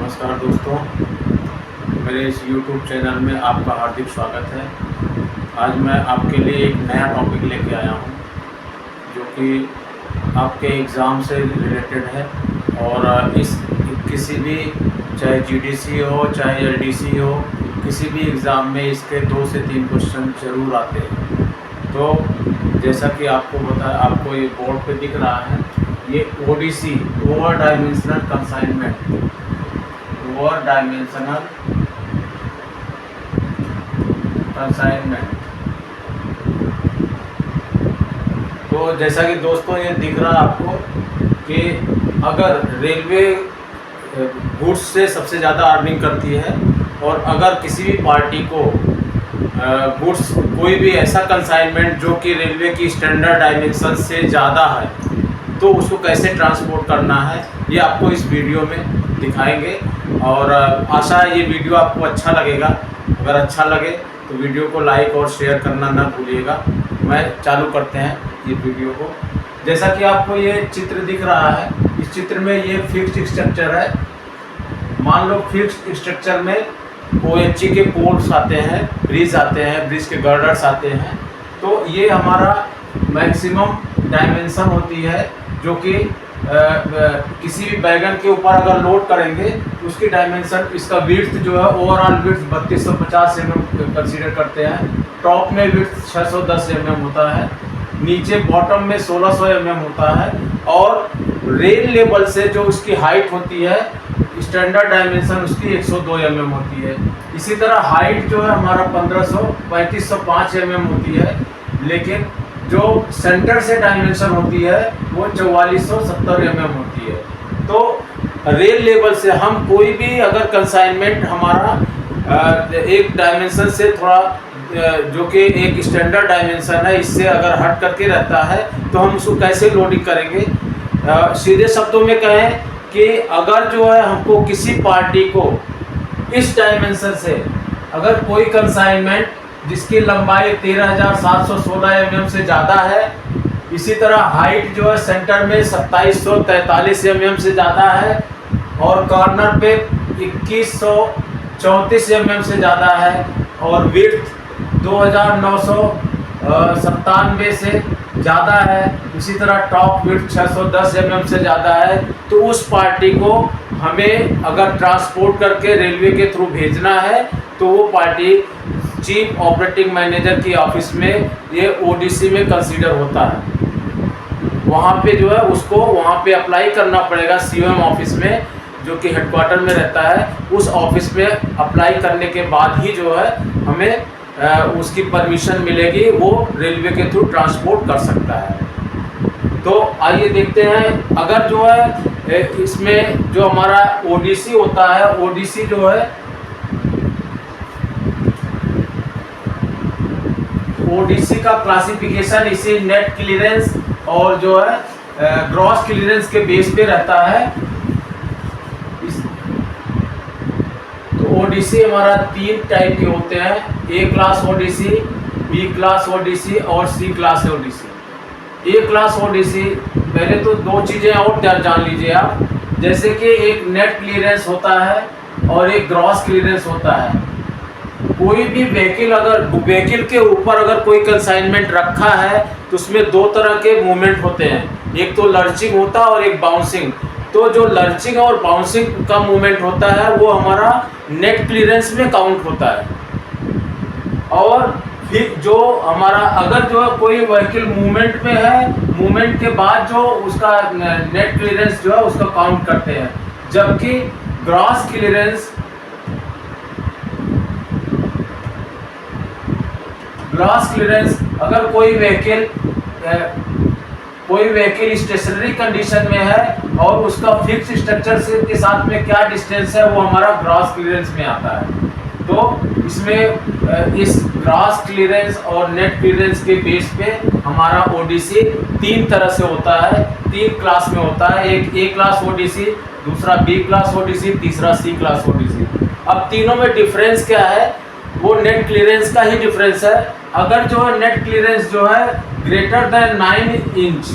नमस्कार दोस्तों, मेरे इस YouTube चैनल में आपका हार्दिक स्वागत है। आज मैं आपके लिए एक नया टॉपिक लेके आया हूँ जो कि आपके एग्ज़ाम से रिलेटेड है। और इस किसी भी, चाहे जीडीसी हो चाहे एलडीसी हो, किसी भी एग्ज़ाम में इसके 2 से 3 क्वेश्चन ज़रूर आते हैं। तो जैसा कि आपको ये बोर्ड पे दिख रहा है, ये ODC, over dimensional consignment, over dimensional consignment. तो जैसा कि दोस्तों ये दिख रहा है आपको कि अगर रेलवे गुड्स से सबसे ज़्यादा अर्निंग करती है और अगर किसी भी पार्टी को गुड्स, कोई भी ऐसा कंसाइनमेंट जो कि रेलवे की स्टैंडर्ड डायमेंशन से ज़्यादा है, तो उसको कैसे ट्रांसपोर्ट करना है, ये आपको इस वीडियो में दिखाएंगे। और आशा है ये वीडियो आपको अच्छा लगेगा। अगर अच्छा लगे तो वीडियो को लाइक और शेयर करना ना भूलिएगा। मैं चालू करते हैं ये वीडियो को। जैसा कि आपको ये चित्र दिख रहा है, इस चित्र में ये फिक्स्ड स्ट्रक्चर है। मान लो फिक्स्ड स्ट्रक्चर में ओएचजी के पोल्स आते हैं, ब्रिज आते हैं, ब्रिज के गर्डर्स आते हैं। तो ये हमारा मैक्सिमम डायमेंशन होती है जो कि किसी भी बैगन के ऊपर अगर लोड करेंगे तो उसकी डायमेंशन, इसका विड्थ जो है, ओवरऑल विड्थ 3250 mm कंसीडर करते हैं। टॉप में विड्थ 610 mm होता है, नीचे बॉटम में 1600 mm होता है। और रेल लेवल से जो उसकी हाइट होती है, स्टैंडर्ड डायमेंशन उसकी 102 mm होती है। इसी तरह हाइट जो है हमारा 3505 mm होती है, लेकिन जो सेंटर से डायमेंशन होती है वो 4470 mm होती है। तो रेल लेवल से हम कोई भी अगर कंसाइनमेंट हमारा एक डायमेंशन से थोड़ा, जो कि एक स्टैंडर्ड डायमेंशन है, इससे अगर हट करके रहता है तो हम उसको कैसे लोडिंग करेंगे। सीधे शब्दों में कहें कि अगर जो है हमको किसी पार्टी को इस डायमेंशन से अगर कोई कंसाइनमेंट जिसकी लंबाई 13,716 mm से ज़्यादा है, इसी तरह हाइट जो है सेंटर में 2743 mm से ज़्यादा है और कॉर्नर पे 2134 mm से ज़्यादा है और विड्थ 2997 से ज़्यादा है, इसी तरह टॉप विड्थ 610 mm से ज़्यादा है, तो उस पार्टी को हमें अगर ट्रांसपोर्ट करके रेलवे के थ्रू भेजना है तो वो पार्टी चीफ ऑपरेटिंग मैनेजर की ऑफिस में, ये ओडीसी में कंसीडर होता है। वहाँ पे जो है उसको वहाँ पे अप्लाई करना पड़ेगा सीओएम ऑफिस में, जो कि हेडक्वार्टर में रहता है। उस ऑफिस में अप्लाई करने के बाद ही जो है हमें उसकी परमिशन मिलेगी, वो रेलवे के थ्रू ट्रांसपोर्ट कर सकता है। तो आइए देखते हैं, अगर जो है इसमें जो हमारा ओडीसी होता है, ओडीसी जो है, ओडीसी का क्लासिफिकेशन इसी नेट क्लियरेंस और जो है ग्रॉस क्लियरेंस के बेस पे रहता है। तो ओडीसी हमारा 3 टाइप के होते हैं, A class ODC, B class ODC और सी क्लास ओडीसी। ए क्लास ओडीसी, पहले तो 2 चीज़ें और जान लीजिए आप, जैसे कि एक नेट क्लियरेंस होता है और एक ग्रॉस क्लियरेंस होता है। कोई भी व्हीकल के ऊपर अगर कोई कंसाइनमेंट रखा है तो उसमें 2 तरह के मूवमेंट होते हैं, एक तो लर्चिंग होता है और एक बाउंसिंग। तो जो लर्चिंग और बाउंसिंग का मूवमेंट होता है वो हमारा नेट क्लियरेंस में काउंट होता है। और फिर जो हमारा, अगर जो है कोई व्हीकल मूवमेंट में है, मूवमेंट के बाद जो उसका नेट क्लियरेंस जो है उसका काउंट करते हैं। जबकि ग्रॉस क्लियरेंस, अगर कोई व्हीकल स्टेशनरी कंडीशन में है और उसका फिक्स स्ट्रक्चर से के साथ में क्या डिस्टेंस है, वो हमारा ग्रॉस क्लियरेंस में आता है। तो इसमें इस ग्रॉस क्लियरेंस और नेट क्लियरेंस के बेस पे हमारा ओडीसी 3 तरह से होता है, 3 क्लास में होता है। एक ए क्लास ओडीसी, दूसरा बी क्लास ओडीसी, तीसरा सी क्लास ओडीसी। अब तीनों में डिफरेंस क्या है, वो नेट क्लियरेंस का ही डिफरेंस है। अगर जो है नेट क्लियरेंस जो है ग्रेटर देन 9 इंच,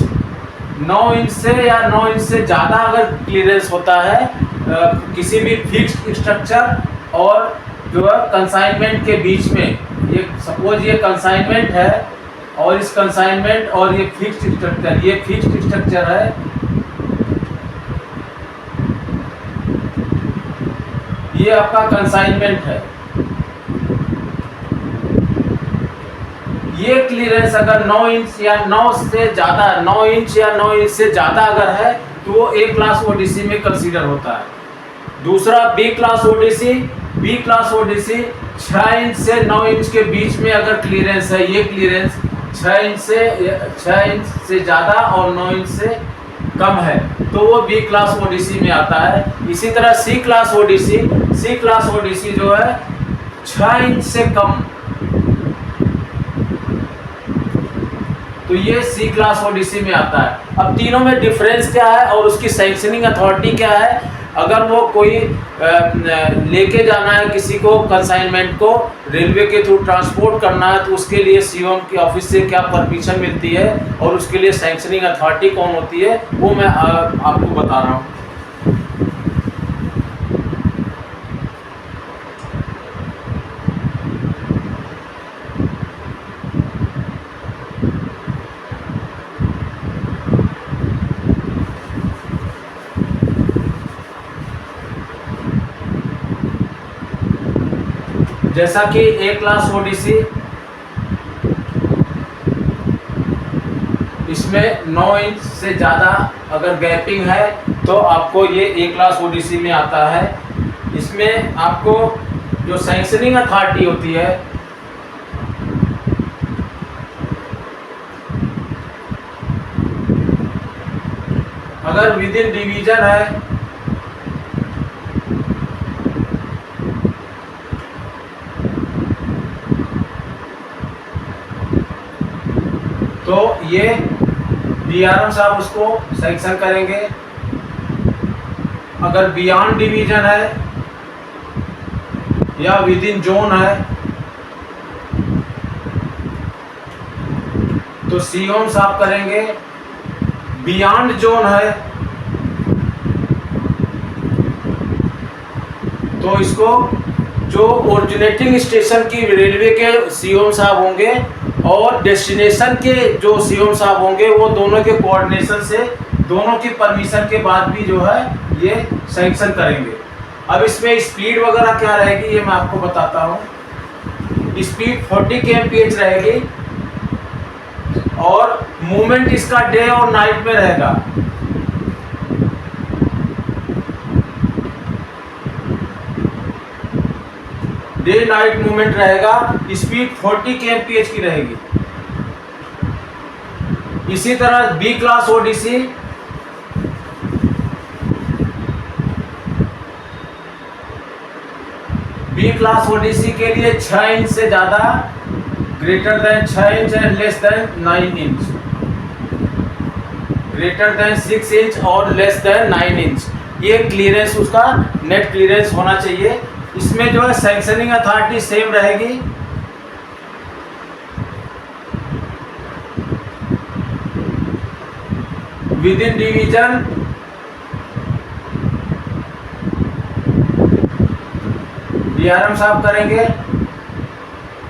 9 इंच से या 9 इंच से ज़्यादा अगर क्लियरेंस होता है किसी भी फिक्स्ड स्ट्रक्चर और जो है कंसाइनमेंट के बीच में, ये सपोज ये कंसाइनमेंट है और इस कंसाइनमेंट और ये फिक्स्ड स्ट्रक्चर, ये फिक्स्ड स्ट्रक्चर है, ये आपका कंसाइनमेंट है। ये क्लियरेंस अगर 9 इंच या 9 से ज़्यादा, 9 इंच या 9 इंच से ज़्यादा अगर है तो वो ए क्लास ओडीसी में कंसीडर होता है। दूसरा B class ODC, B class ODC 6 inch से 9 इंच के बीच में अगर क्लियरेंस है, ये क्लियरेंस 6 इंच से ज़्यादा और 9 इंच से कम है तो वो बी क्लास ओडीसी में आता है। इसी तरह सी क्लास ओडीसी, सी क्लास ओडीसी जो है 6 इंच से कम, तो ये सी क्लास ओडीसी में आता है। अब तीनों में डिफरेंस क्या है और उसकी सैंक्शनिंग अथॉरिटी क्या है? अगर वो कोई लेके जाना है किसी को कंसाइनमेंट को, रेलवे के थ्रू ट्रांसपोर्ट करना है, तो उसके लिए सीओएम के ऑफिस से क्या परमिशन मिलती है और उसके लिए सैंक्शनिंग अथॉरिटी कौन होती है वो मैं आपको बता रहा हूँ। जैसा कि ए क्लास ओडीसी, इसमें 9 इंच से ज़्यादा अगर गैपिंग है तो आपको ये ए क्लास ओडीसी में आता है। इसमें आपको जो सैंक्शनिंग अथॉरिटी होती है, अगर विद इन डिवीजन है तो ये डीआरएम साहब उसको सैंक्शन करेंगे। अगर बियॉन्ड डिवीजन है या विद इन जोन है तो सीओम साहब करेंगे। बियॉन्ड जोन है तो इसको जो ओरिजिनेटिंग स्टेशन की रेलवे के सीओम साहब होंगे और डेस्टिनेशन के जो सीओम साहब होंगे वो दोनों के कोऑर्डिनेशन से, दोनों की परमिशन के बाद भी जो है ये सैंक्शन करेंगे। अब इसमें स्पीड वगैरह क्या रहेगी ये मैं आपको बताता हूँ। स्पीड 40 kmph रहेगी और मूवमेंट इसका डे और नाइट में रहेगा। डे नाइट मूवमेंट रहेगा। स्पीड 40 kmph की रहेगी। इसी तरह B class ODC, B class ODC के लिए 6 इंच से ज्यादा, greater than 6 inch and less than 9 inch, greater than 6 inch और लेस देन 9 इंच, ये क्लियरेंस उसका नेट क्लियरेंस होना चाहिए। इसमें जो है सैंक्शनिंग अथॉरिटी सेम रहेगी। विद इन डिवीजन डीआरएम साहब करेंगे।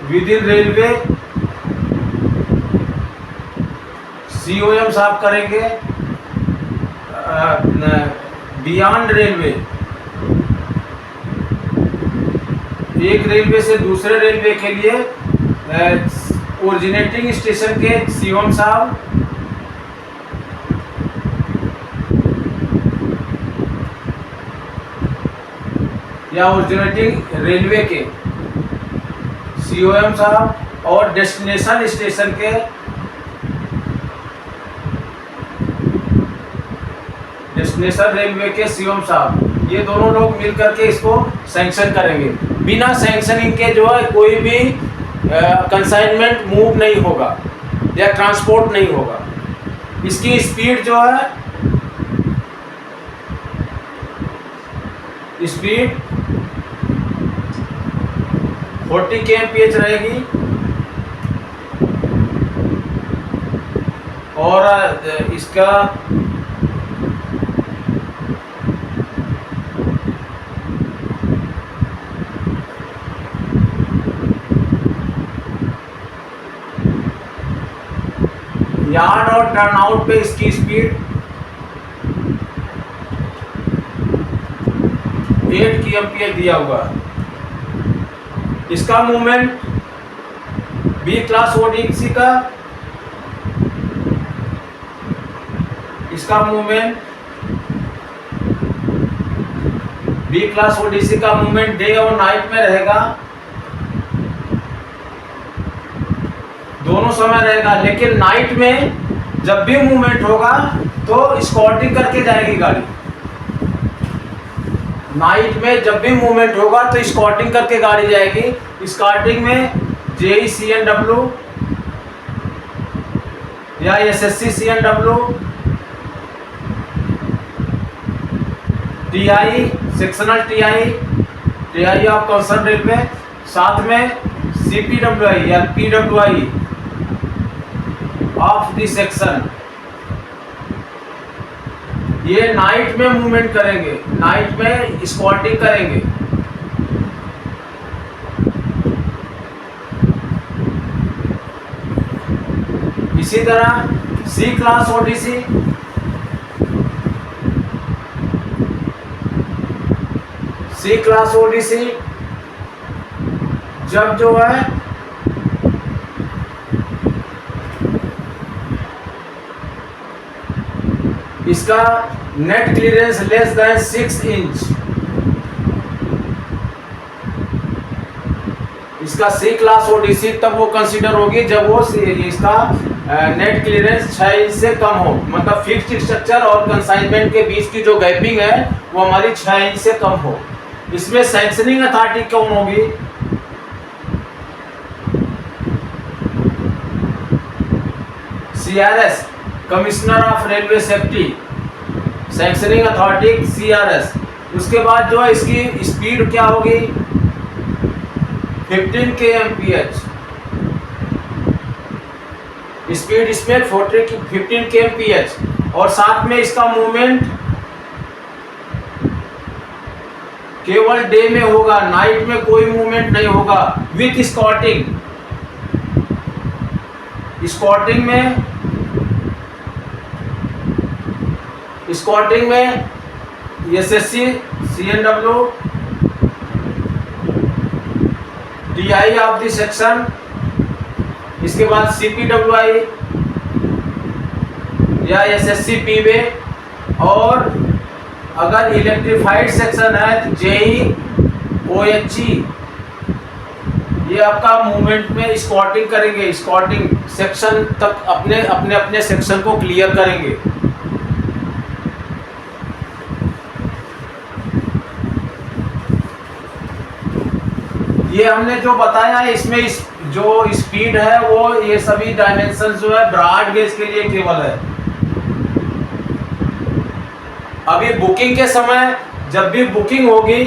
विद इन रेलवे सीओएम साहब करेंगे। बियॉन्ड रेलवे, एक रेलवे से दूसरे रेलवे के लिए ओरिजिनेटिंग स्टेशन के सीओएम साहब, या ओरिजिनेटिंग रेलवे के सीओएम साहब और डेस्टिनेशन स्टेशन के डेस्टिनेशन रेलवे के सीओएम साहब, ये दोनों लोग मिलकर के इसको सैंक्शन करेंगे। बिना सैंक्शनिंग के जो है कोई भी कंसाइनमेंट मूव नहीं होगा या ट्रांसपोर्ट नहीं होगा। इसकी स्पीड जो है, स्पीड 40 kmph रहेगी और इसका यार्ड और टर्न आउट पे इसकी स्पीड 8 kmph दिया हुआ है। इसका मूवमेंट बी क्लास ओडीसी का, इसका मूवमेंट बी क्लास ओडीसी का मूवमेंट डे और नाइट में रहेगा, दोनों समय रहेगा। लेकिन नाइट में जब भी मूवमेंट होगा तो स्कॉटिंग करके जाएगी गाड़ी। नाइट में जब भी मूवमेंट होगा तो स्कॉटिंग करके गाड़ी जाएगी। स्कॉटिंग में JECNW या SSC CNW, TI sectional TI of concern railway, साथ में CPWI या PWI ऑफ द सेक्शन, ये नाइट में मूवमेंट करेंगे, नाइट में स्पॉटिंग करेंगे। इसी तरह C class ODC, C class ODC जब जो है इसका net clearance less than 6 inch, इसका C क्लास ओडीसी तब वो कंसीडर होगी जब वो इसका नेट क्लियरेंस 6 इंच से कम हो, मतलब फिक्स्ड स्ट्रक्चर और कंसाइनमेंट के बीच की जो गैपिंग है वो हमारी 6 इंच से कम हो। इसमें सैंक्शनिंग अथॉरिटी कौन होगी? CRS, commissioner of railway safety, sanctioning authority CRS। उसके बाद जो है इसकी स्पीड क्या होगी? 15 kmph स्पीड, इसमें 15 kmph। और साथ में इसका मूवमेंट केवल डे में होगा, नाइट में कोई मूवमेंट नहीं होगा। विथ स्कॉटिंग, स्कॉटिंग में SSC CNW TI of the section, इसके बाद CPWI या SSC PWay, और अगर इलेक्ट्रीफाइड सेक्शन है तो JEOHE, ये आपका मूवमेंट में स्कॉटिंग करेंगे, स्कॉटिंग सेक्शन तक अपने सेक्शन को क्लियर करेंगे। ये हमने जो बताया है इसमें जो स्पीड है वो ये सभी डायमेंशन जो है ब्रॉड गेज के लिए केवल है। अभी बुकिंग के समय जब भी बुकिंग होगी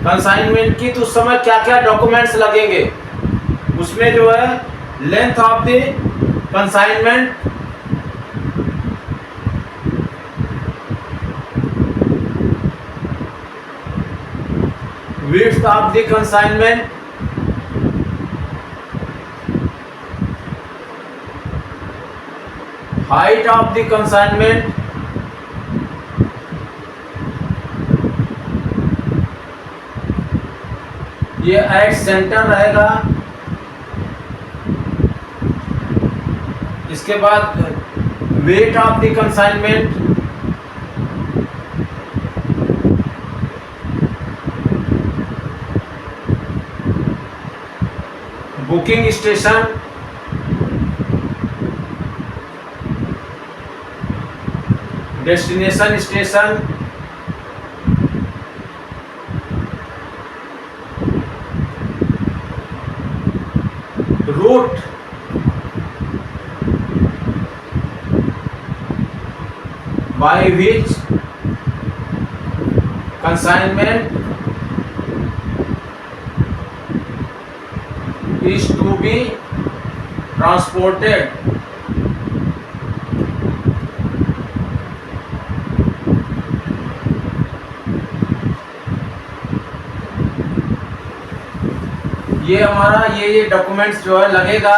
कंसाइनमेंट की, तो उस समय क्या क्या डॉक्यूमेंट्स लगेंगे, उसमें जो है length of the consignment, width of the consignment, height of the consignment, ये एट सेंटर रहेगा। इसके बाद weight of the consignment, booking station, destination station, route, by which consignment is to be transported, ये हमारा ये डॉक्यूमेंट्स जो है लगेगा।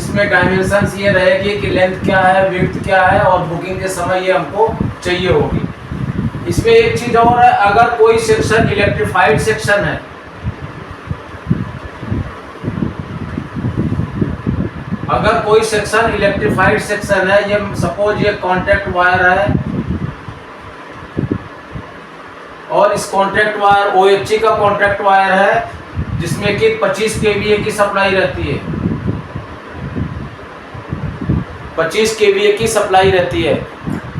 इसमें डायमेंशंस ये रहेगी कि लेंथ क्या है, विड्थ क्या है, और बुकिंग के समय ये हमको चाहिए होगी। इसमें एक चीज और है, अगर कोई सेक्शन इलेक्ट्रीफाइड सेक्शन है, अगर कोई सेक्शन इलेक्ट्रीफाइड सेक्शन है, ये सपोज ये कॉन्टैक्ट वायर है और इस कॉन्टैक्ट वायर OHC का कॉन्टैक्ट वायर है जिसमें कि 25 kVA की सप्लाई रहती है, 25 kVA की सप्लाई रहती है।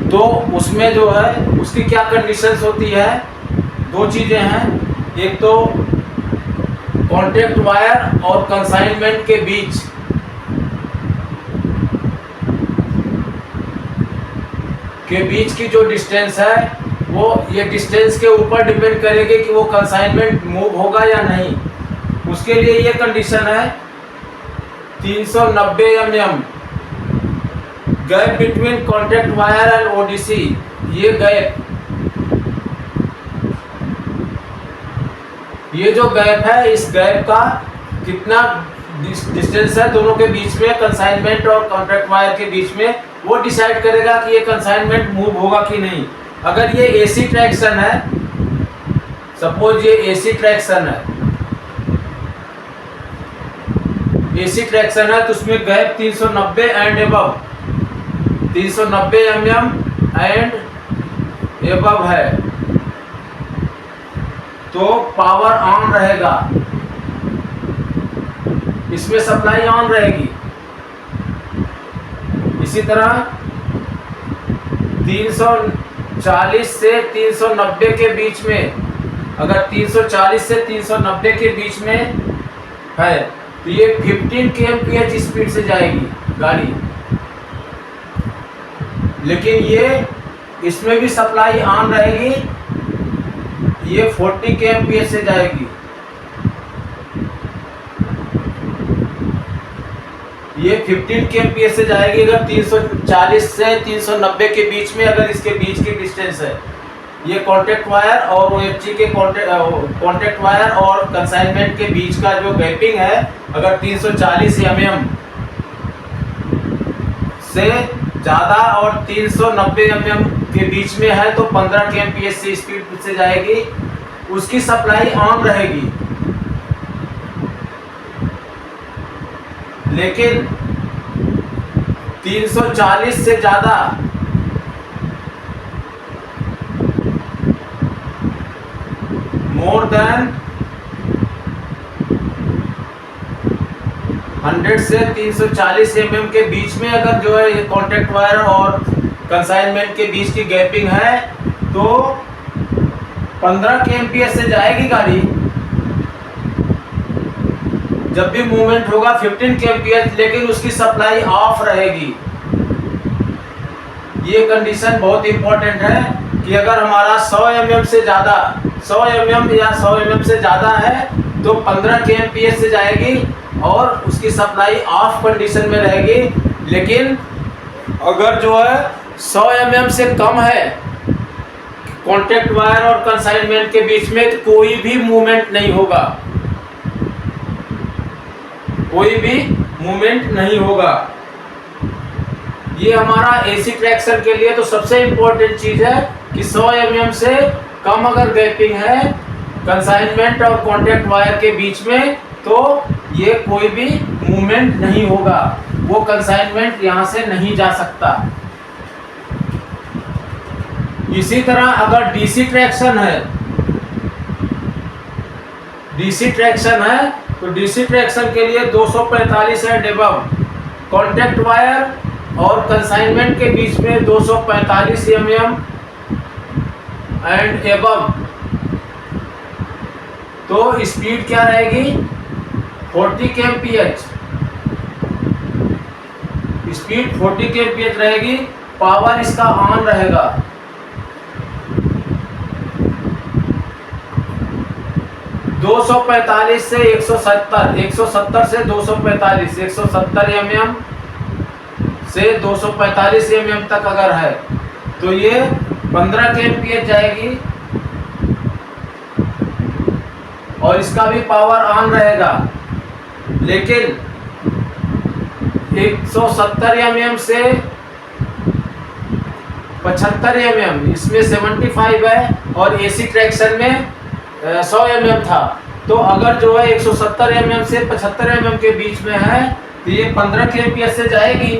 तो उसमें जो है उसकी क्या कंडीशंस होती है, दो चीजें हैं, एक तो कॉन्टैक्ट वायर और कंसाइनमेंट के बीच की जो डिस्टेंस है, वो ये डिस्टेंस के ऊपर डिपेंड करेगी कि वो कंसाइनमेंट मूव होगा या नहीं। उसके लिए ये कंडीशन है 390 mm gap between contact wire and ODC। ये गैप, ये जो गैप है, इस गैप का कितना डिस्टेंस है दोनों के बीच में, कंसाइनमेंट और कॉन्टैक्ट वायर के बीच में, वो डिसाइड करेगा कि ये कंसाइनमेंट मूव होगा कि नहीं। अगर ये AC ट्रैक्शन है, सपोज ये AC ट्रैक्शन है, AC ट्रैक्शन है, तो उसमें gap 390 and above, 390 mm and above है, तो पावर ऑन रहेगा, इसमें सप्लाई ऑन रहेगी। इसी तरह 340 से 390 के बीच में, अगर 340 से 390 के बीच में है तो ये 15 kmph स्पीड से जाएगी गाड़ी। लेकिन ये इसमें भी सप्लाई ऑन रहेगी, ये 40 kmph से जाएगी। ये 15 kmph से जाएगी अगर 340 से 390 के बीच में, अगर इसके बीच की डिस्टेंस है। ये कॉन्टैक्ट वायर और OHC के कॉन्टैक्ट वायर और कंसाइनमेंट के बीच का जो गैपिंग है, अगर 340 mm से ज़्यादा और 390 mm के बीच में है तो 15 kmph से स्पीड से जाएगी, उसकी सप्लाई ऑन रहेगी। लेकिन 340 से ज़्यादा मोर देन 100 से 340 mm के बीच में अगर जो है ये कॉन्टैक्ट वायर और कंसाइनमेंट के बीच की गैपिंग है तो 15 kmph से जाएगी गाड़ी। जब भी मूवमेंट होगा 15 kmph, लेकिन उसकी सप्लाई ऑफ रहेगी। ये कंडीशन बहुत इंपॉर्टेंट है कि अगर हमारा 100 mm से ज़्यादा, 100 mm या 100 mm से ज़्यादा है तो 15 kmph से जाएगी और उसकी सप्लाई ऑफ कंडीशन में रहेगी। लेकिन अगर जो है 100 mm से कम है कॉन्टैक्ट वायर और कंसाइनमेंट के बीच में, तो कोई भी मूवमेंट नहीं होगा, कोई भी मूवमेंट नहीं होगा। ये हमारा AC ट्रैक्शन के लिए तो सबसे इंपॉर्टेंट चीज है कि 100 mm से कम अगर गैपिंग है कंसाइनमेंट और कॉन्टैक्ट वायर के बीच में, तो ये कोई भी मूवमेंट नहीं होगा, वो कंसाइनमेंट यहां से नहीं जा सकता। इसी तरह अगर DC ट्रैक्शन है, DC ट्रैक्शन है तो DC ट्रैक्शन के लिए 245 एंड एबव, कॉन्टैक्ट वायर और कंसाइनमेंट के बीच में 245 mm एंड एबव, तो स्पीड क्या रहेगी 40 kmph, स्पीड 40 kmph रहेगी, पावर इसका ऑन रहेगा। दो 245 से 170, 170 से 245, 170 mm से 245 mm तक अगर है तो ये 15 kmph जाएगी और इसका भी पावर ऑन रहेगा। लेकिन 170 mm से 75 mm, इसमें 75 है, और AC ट्रैक्शन में 100 mm था। तो अगर जो है 170 mm से 75 mm के बीच में है तो ये 15 kbps से जाएगी,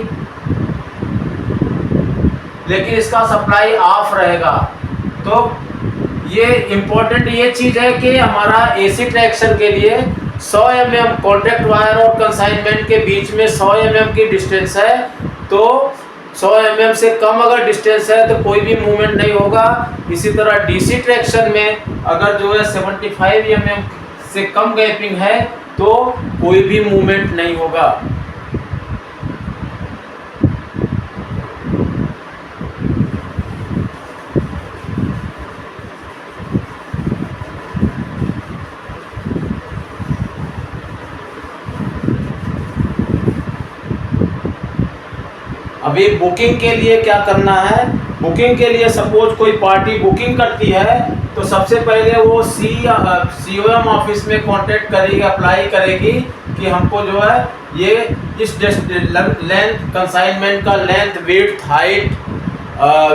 लेकिन इसका सप्लाई ऑफ रहेगा। तो ये इम्पोर्टेंट ये चीज़ है कि हमारा AC ट्रैक्शन के लिए 100 mm कॉन्टैक्ट वायर और कंसाइनमेंट के बीच में 100 mm की डिस्टेंस है। तो 100 mm से कम अगर डिस्टेंस है तो कोई भी मूवमेंट नहीं होगा। इसी तरह DC ट्रैक्शन में अगर जो है 75 mm से कम गैपिंग है तो कोई भी मूवमेंट नहीं होगा। अभी बुकिंग के लिए क्या करना है, बुकिंग के लिए सपोज कोई पार्टी बुकिंग करती है तो सबसे पहले वो COM ऑफिस में कांटेक्ट करेगी, अप्लाई करेगी कि हमको जो है ये इस लेंथ कंसाइनमेंट का लेंथ, विड्थ, हाइट,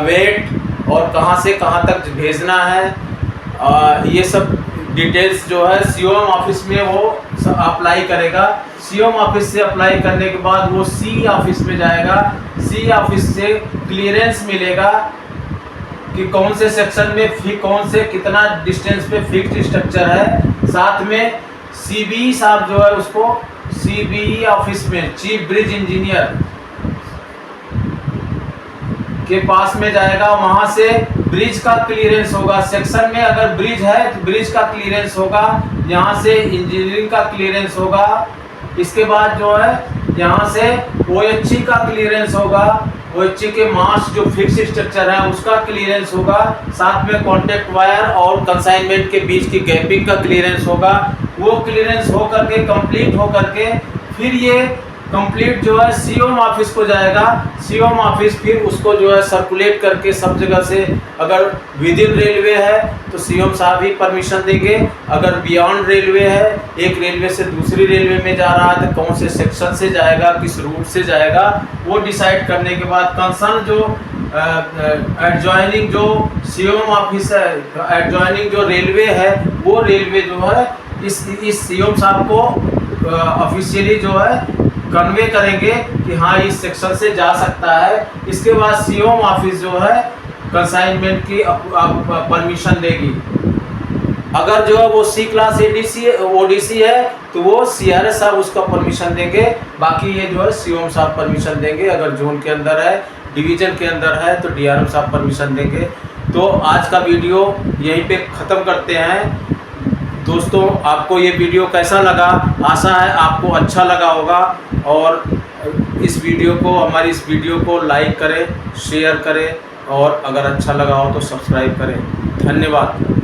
वेट और कहाँ से कहाँ तक भेजना है, ये सब डिटेल्स जो है COM ऑफिस में वो अप्लाई करेगा। COM ऑफिस से अप्लाई करने के बाद वो C ऑफिस में जाएगा। C ऑफिस से क्लियरेंस मिलेगा कि कौन से सेक्शन में कौन से कितना डिस्टेंस पे फिक्स्ड स्ट्रक्चर है। साथ में CBE साहब जो है उसको CBE ऑफिस में चीफ ब्रिज इंजीनियर के पास में जाएगा, वहां से ब्रिज का क्लियरेंस होगा। सेक्शन में अगर ब्रिज है तो ब्रिज का क्लियरेंस होगा, यहाँ से इंजीनियरिंग का क्लियरेंस होगा। इसके बाद जो है यहाँ से OHE का क्लियरेंस होगा, OHE के मास जो फिक्स स्ट्रक्चर है उसका क्लियरेंस होगा। साथ में कॉन्टैक्ट वायर और कंसाइनमेंट के बीच की गैपिंग का क्लियरेंस होगा। वो क्लियरेंस हो करके कंप्लीट हो करके फिर ये कंप्लीट जो है COM ऑफिस को जाएगा। COM ऑफिस फिर उसको जो है सर्कुलेट करके सब जगह से, अगर विद इन रेलवे है तो COM साहब ही परमिशन देंगे, अगर बियॉन्ड रेलवे है, एक रेलवे से दूसरी रेलवे में जा रहा है तो कौन से सेक्शन से जाएगा, किस रूट से जाएगा, वो डिसाइड करने के बाद कंसर्न जो एडजॉइनिंग जो COM ऑफिस है, एडजॉइनिंग जो रेलवे है, वो रेलवे जो है इस COM साहब को ऑफिशियली जो है कन्वे करेंगे कि हाँ इस सेक्शन से जा सकता है। इसके बाद COM ऑफिस जो है कंसाइनमेंट की परमिशन देगी। अगर जो है वो C क्लास ODC है तो वो CRS साहब उसका परमिशन देंगे, बाकी ये जो है COM साहब परमिशन देंगे। अगर जोन के अंदर है, डिवीजन के अंदर है तो DRM साहब परमिशन देंगे। तो आज का वीडियो यहीं पे ख़त्म करते हैं। दोस्तों आपको ये वीडियो कैसा लगा, आशा है आपको अच्छा लगा होगा, और इस वीडियो को, हमारी इस वीडियो को लाइक करें, शेयर करें, और अगर अच्छा लगा हो तो सब्सक्राइब करें। धन्यवाद।